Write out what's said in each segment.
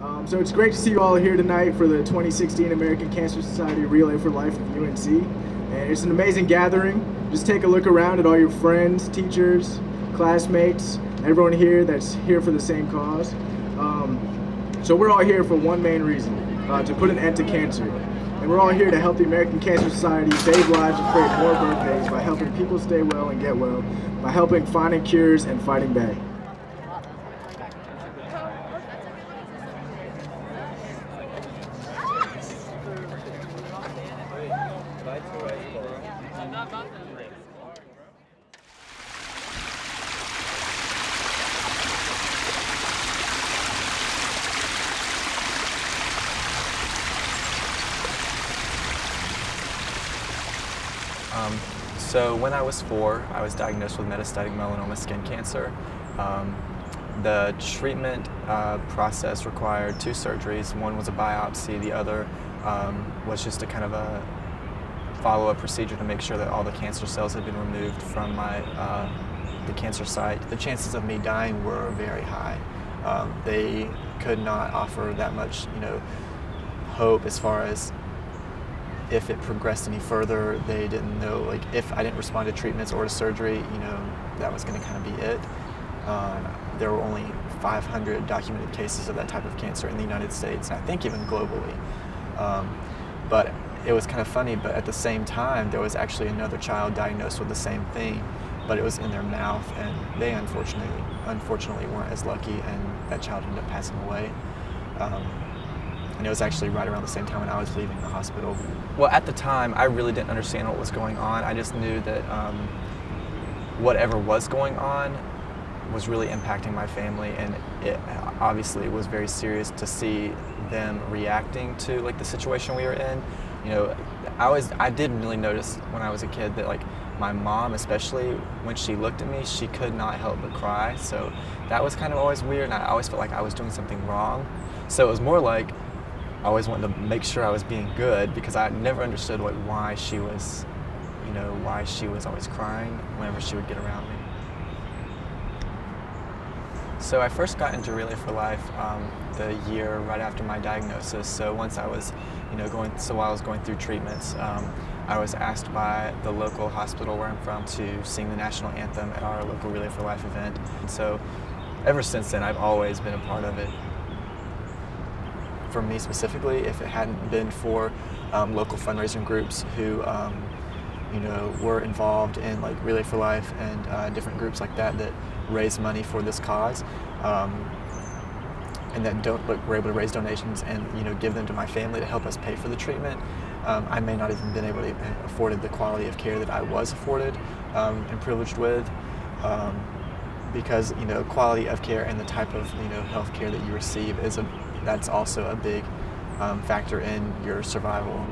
So it's great to see you all here tonight for the 2016 American Cancer Society Relay for Life of UNC. And it's an amazing gathering. Just take a look around at all your friends, teachers, classmates, everyone here that's here for the same cause. So we're all here for one main reason, to put an end to cancer. And we're all here to help the American Cancer Society save lives and create more birthdays by helping people stay well and get well, by helping finding cures and fighting back. So when I was 4, I was diagnosed with metastatic melanoma skin cancer. The treatment process required 2 surgeries. One was a biopsy, the other was just a kind of a follow-up procedure to make sure that all the cancer cells had been removed from the cancer site. The chances of me dying were very high. They could not offer that much, hope as far as if it progressed any further. They didn't know, like, if I didn't respond to treatments or to surgery, that was going to kind of be it. There were only 500 documented cases of that type of cancer in the United States, and I think even globally. But it was kind of funny, but at the same time, there was actually another child diagnosed with the same thing, but it was in their mouth, and they unfortunately weren't as lucky, and that child ended up passing away. And it was actually right around the same time when I was leaving the hospital. Well, at the time, I really didn't understand what was going on. I just knew that whatever was going on was really impacting my family, and it obviously was very serious to see them reacting to the situation we were in. I did really notice when I was a kid that my mom, especially when she looked at me, she could not help but cry. So that was kind of always weird, and I always felt like I was doing something wrong. So it was more like I always wanted to make sure I was being good, because I never understood why she was always crying whenever she would get around me. So I first got into Relay for Life the year right after my diagnosis. So once I was, while I was going through treatments, I was asked by the local hospital where I'm from to sing the national anthem at our local Relay for Life event. And so ever since then, I've always been a part of it. For me specifically, if it hadn't been for local fundraising groups who, were involved in Relay for Life and different groups like that raise money for this cause, and that were able to raise donations and give them to my family to help us pay for the treatment, I may not even been able to afforded the quality of care that I was afforded and privileged with, because quality of care and the type of health care that you receive that's also a big factor in your survival.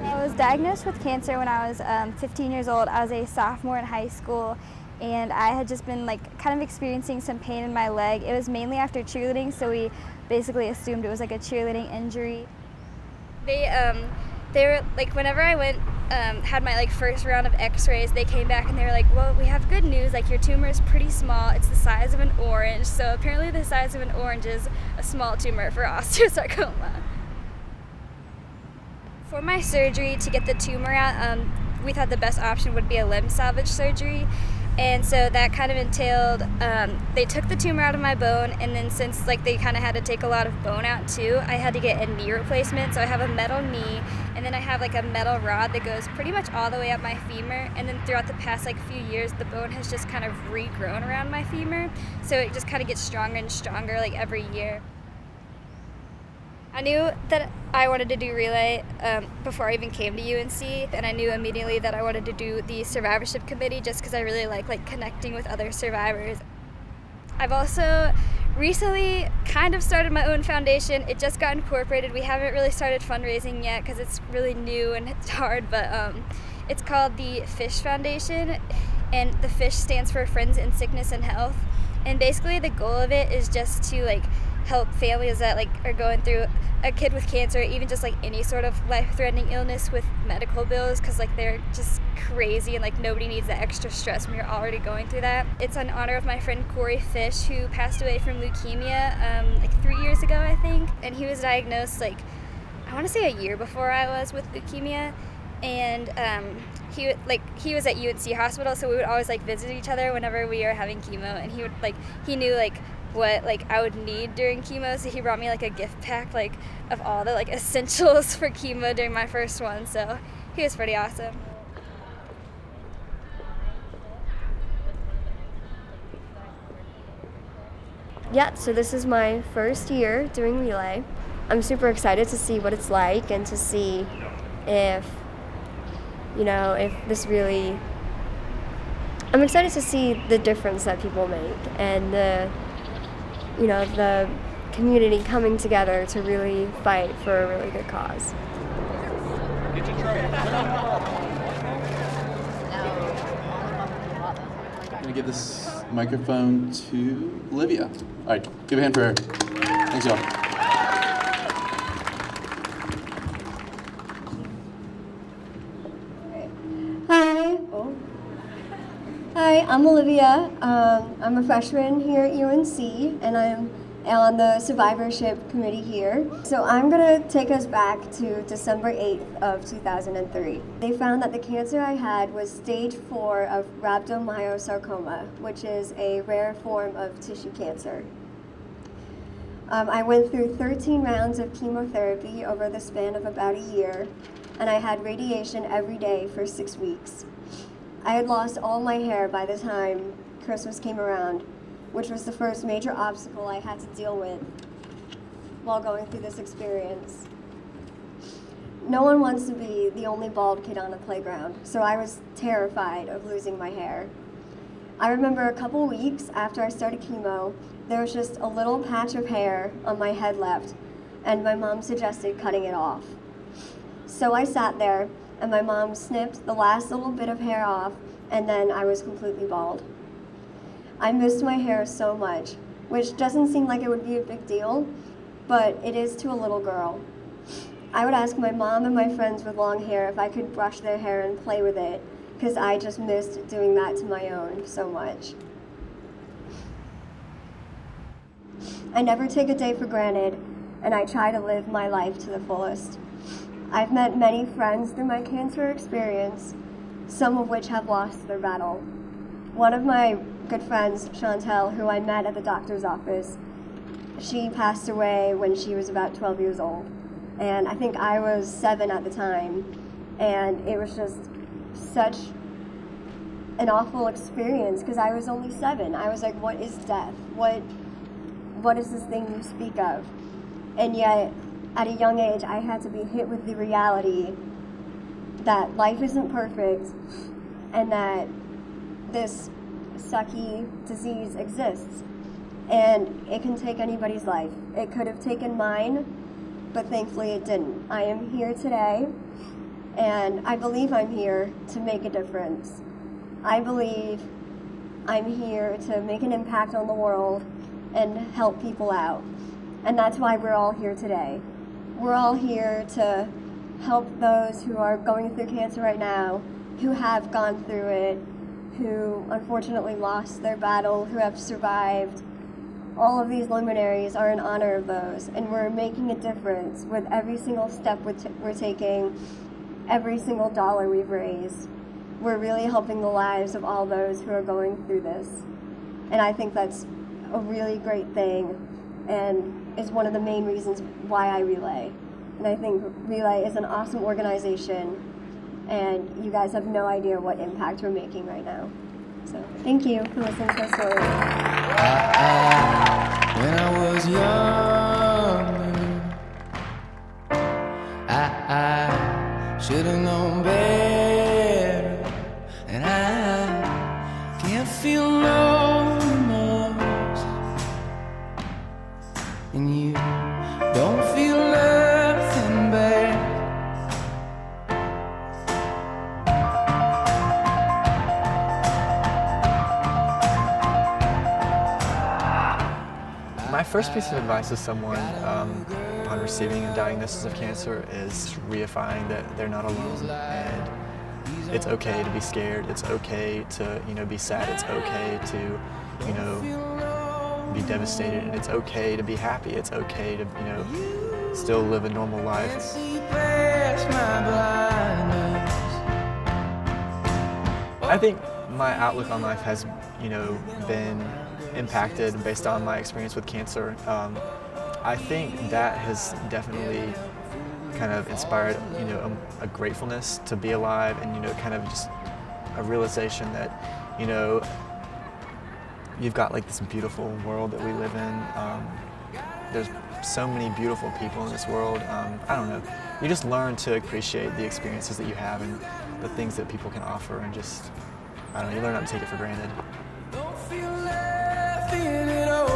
I was diagnosed with cancer when I was 15 years old. I was a sophomore in high school, and I had just been kind of experiencing some pain in my leg. It was mainly after cheerleading, so we basically assumed it was a cheerleading injury. They were whenever I went had my first round of x-rays, they came back and they were like, well, we have good news, your tumor is pretty small, it's the size of an orange. So apparently the size of an orange is a small tumor for osteosarcoma. For my surgery to get the tumor out, we thought the best option would be a limb salvage surgery. And so that kind of entailed, they took the tumor out of my bone, and then since they kind of had to take a lot of bone out too, I had to get a knee replacement. So I have a metal knee, and then I have a metal rod that goes pretty much all the way up my femur, and then throughout the past few years, the bone has just kind of regrown around my femur, so it just kind of gets stronger and stronger every year. I knew that I wanted to do Relay before I even came to UNC, and I knew immediately that I wanted to do the survivorship committee just because I really like connecting with other survivors. I've also recently kind of started my own foundation. It just got incorporated. We haven't really started fundraising yet because it's really new and it's hard, but it's called the FISH Foundation, and the FISH stands for Friends in Sickness and Health. And basically the goal of it is just to help families that like are going through a kid with cancer, even just like any sort of life-threatening illness with medical bills, because like they're just crazy and like nobody needs the extra stress when you're already going through that. It's in honor of my friend Corey Fish, who passed away from leukemia like 3 years ago, I think, and he was diagnosed like I want to say a year before I was with leukemia, and he was at UNC hospital, so we would always like visit each other whenever we were having chemo, and he knew like what like I would need during chemo, so he brought me like a gift pack like of all the like essentials for chemo during my first one, so he was pretty awesome. Yeah, so this is my first year doing relay. I'm super excited to see what it's like and to see if this really, I'm excited to see the difference that people make and the community coming together to really fight for a really good cause. I'm going to give this microphone to Olivia. All right, give a hand for her. Thanks, y'all. Hi, I'm Olivia. I'm a freshman here at UNC, and I'm on the survivorship committee here. So I'm gonna take us back to December 8th of 2003. They found that the cancer I had was stage 4 of rhabdomyosarcoma, which is a rare form of tissue cancer. I went through 13 rounds of chemotherapy over the span of about a year, and I had radiation every day for 6 weeks. I had lost all my hair by the time Christmas came around, which was the first major obstacle I had to deal with while going through this experience. No one wants to be the only bald kid on a playground, so I was terrified of losing my hair. I remember a couple weeks after I started chemo, there was just a little patch of hair on my head left, and my mom suggested cutting it off. So I sat there, and my mom snipped the last little bit of hair off, and then I was completely bald. I missed my hair so much, which doesn't seem like it would be a big deal, but it is to a little girl. I would ask my mom and my friends with long hair if I could brush their hair and play with it, because I just missed doing that to my own so much. I never take a day for granted, and I try to live my life to the fullest. I've met many friends through my cancer experience, some of which have lost their battle. One of my good friends, Chantel, who I met at the doctor's office, she passed away when she was about 12 years old. And I think I was 7 at the time. And it was just such an awful experience because I was only 7. I was like, what is death? What is this thing you speak of? And yet, at a young age, I had to be hit with the reality that life isn't perfect and that this sucky disease exists. And it can take anybody's life. It could have taken mine, but thankfully it didn't. I am here today, and I believe I'm here to make a difference. I believe I'm here to make an impact on the world and help people out. And that's why we're all here today. We're all here to help those who are going through cancer right now, who have gone through it, who unfortunately lost their battle, who have survived. All of these luminaries are in honor of those, and we're making a difference with every single step we're taking, every single dollar we've raised. We're really helping the lives of all those who are going through this. And I think that's a really great thing and is one of the main reasons why I relay. And I think Relay is an awesome organization, and you guys have no idea what impact we're making right now. So thank you for listening to my story. When I was younger, I should have known better, and I can't feel no remorse, and you don't feel nothing bad. My first piece of advice to someone upon receiving a diagnosis of cancer is reifying that they're not alone, and it's okay to be scared. It's okay to be sad. It's okay to be devastated, and it's okay to be happy. It's okay to still live a normal life. I think my outlook on life has been impacted based on my experience with cancer. I think that has definitely kind of inspired a gratefulness to be alive, and kind of just a realization that you've got like this beautiful world that we live in. There's so many beautiful people in this world. I don't know. You just learn to appreciate the experiences that you have and the things that people can offer, and just, I don't know, you learn not to take it for granted. Don't feel nothing at all.